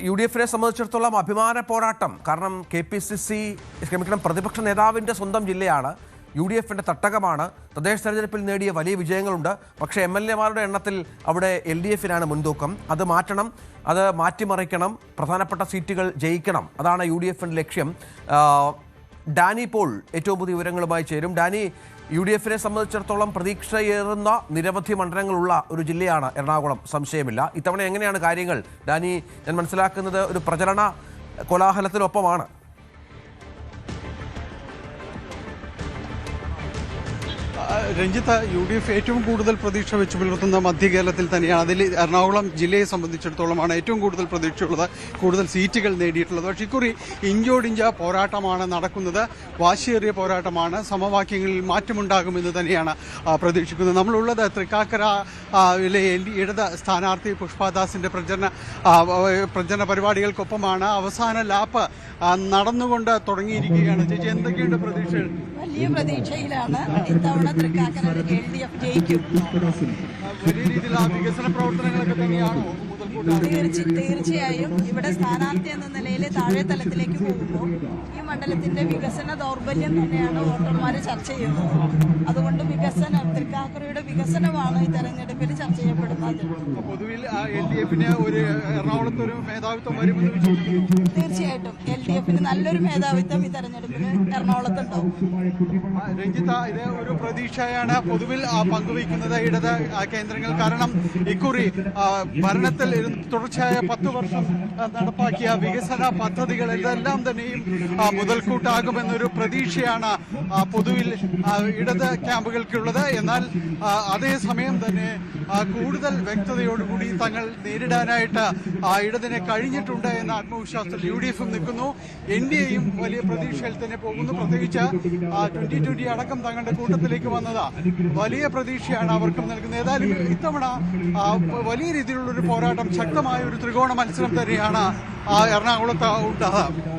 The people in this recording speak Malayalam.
യു ഡി എഫിനെ സംബന്ധിച്ചിടത്തോളം അഭിമാന പോരാട്ടം. കാരണം പ്രതിപക്ഷ നേതാവിൻ്റെ സ്വന്തം ജില്ലയാണ്, യു ഡി എഫിൻ്റെ തട്ടകമാണ്. തദ്ദേശ തെരഞ്ഞെടുപ്പിൽ നേടിയ വലിയ വിജയങ്ങളുണ്ട്. പക്ഷേ MLA-മാരുടെ എണ്ണത്തിൽ അവിടെ LDF-നാണ് മുൻതൂക്കം. അത് മാറ്റണം, അത് മാറ്റിമറിക്കണം, പ്രധാനപ്പെട്ട സീറ്റുകൾ ജയിക്കണം. അതാണ് യു ഡി എഫിൻ്റെ ലക്ഷ്യം. ഡാനി പോൾ ഏറ്റവും പുതിയ വിവരങ്ങളുമായി ചേരും. ഡാനി, യു ഡി എഫിനെ സംബന്ധിച്ചിടത്തോളം പ്രതീക്ഷയേറുന്ന നിരവധി മണ്ഡലങ്ങളുള്ള ഒരു ജില്ലയാണ് എറണാകുളം, സംശയമില്ല. ഇത്തവണ എങ്ങനെയാണ് കാര്യങ്ങൾ? ഡാനി, ഞാൻ മനസ്സിലാക്കുന്നത് ഒരു പ്രചരണ കോലാഹലത്തിനൊപ്പമാണ്. രഞ്ജിത്ത്, UDF ഏറ്റവും കൂടുതൽ പ്രതീക്ഷ വെച്ച് പുലർത്തുന്ന മധ്യ കേരളത്തിൽ തന്നെയാണ്. അതിൽ എറണാകുളം ജില്ലയെ സംബന്ധിച്ചിടത്തോളമാണ് ഏറ്റവും കൂടുതൽ പ്രതീക്ഷയുള്ളത്, കൂടുതൽ സീറ്റുകൾ നേടിയിട്ടുള്ളത്. പക്ഷേ ഇക്കുറി ഇഞ്ചോടിഞ്ച പോരാട്ടമാണ് നടക്കുന്നത്, വാശിയേറിയ പോരാട്ടമാണ്. സമവാക്യങ്ങളിൽ മാറ്റമുണ്ടാകുമെന്ന് തന്നെയാണ് പ്രതീക്ഷിക്കുന്നത്. നമ്മളുള്ളത് തൃക്കാക്കര ഇടത് സ്ഥാനാർത്ഥി പുഷ്പദാസിന്റെ പ്രചരണ പരിപാടികൾക്കൊപ്പമാണ്. അവസാന ലാപ്പ് നടന്നുകൊണ്ട് തുടങ്ങിയിരിക്കുകയാണ്. ചേച്ചി, എന്തൊക്കെയുണ്ട് പ്രതീക്ഷകൾ? വലിയ പ്രതീക്ഷയിലാണ്. ഇത്തവണ തൃക്കാക്കര LDF ജയിക്കും. വലിയ രീതിയിലുള്ള വികസന പ്രവർത്തനങ്ങളൊക്കെ തന്നെയാണോ? തീർച്ചയായും. ഇവിടെ സ്ഥാനാർത്ഥി എന്ന നിലയിൽ താഴെ തലത്തിലേക്ക് പോകുമ്പോൾ ഈ മണ്ഡലത്തിന്റെ വികസന ദൗർബല്യം തന്നെയാണ് വോട്ടർമാർ ചർച്ച ചെയ്യുന്നത്. അതുകൊണ്ട് തൃക്കാക്കരയുടെ വികസനമാണ് ഈ തെരഞ്ഞെടുപ്പിൽ ചർച്ച ചെയ്യപ്പെടുന്നത്. പൊതുവിൽ LDF-ന് ഒരു എറണാകുളത്ത് ഒരു മേധാവിത്വം വരുമെന്ന് വിശ്വസിക്കുന്നു. തീർച്ചയായിട്ടും LDF-ന് നല്ലൊരു മേധാവിത്വം ഈ തെരഞ്ഞെടുപ്പിൽ എറണാകുളത്തുണ്ടാവും. രഞ്ജിത്ത, ഇത് ഒരു പ്രതീക്ഷയാണ് പൊതുവിൽ പങ്കുവയ്ക്കുന്നത് ഇടത് കേന്ദ്രങ്ങൾ. കാരണം ഇക്കുറി ഭരണത്തിൽ തുടർച്ചയായ 10 വർഷം നടപ്പാക്കിയ വികസന പദ്ധതികൾ ഇതെല്ലാം തന്നെയും മുതൽക്കൂട്ടാകുമെന്നൊരു പ്രതീക്ഷയാണ് പൊതുവിൽ ഇടത് ക്യാമ്പുകൾക്കുള്ളത്. എന്നാൽ അതേസമയം തന്നെ കൂടുതൽ വ്യക്തതയോടുകൂടി തങ്ങൾ നേരിടാനായിട്ട് ഇടതിനെ കഴിഞ്ഞിട്ടുണ്ട് എന്ന ആത്മവിശ്വാസത്തിൽ UDF നിൽക്കുന്നു. NDA-യും വലിയ പ്രതീക്ഷയിൽ തന്നെ പോകുന്നു. പ്രത്യേകിച്ച് 2020 അടക്കം തങ്ങളുടെ കൂട്ടത്തിലേക്ക് വന്നത് വലിയ പ്രതീക്ഷയാണ് അവർക്കും നൽകുന്നത്. ഏതായാലും ഇത്തവണ വലിയ രീതിയിലുള്ളൊരു പോരാട്ടം, ശക്തമായ ഒരു ത്രികോണ മത്സരം തന്നെയാണ് എറണാകുളത്ത് ഉണ്ടാകുക.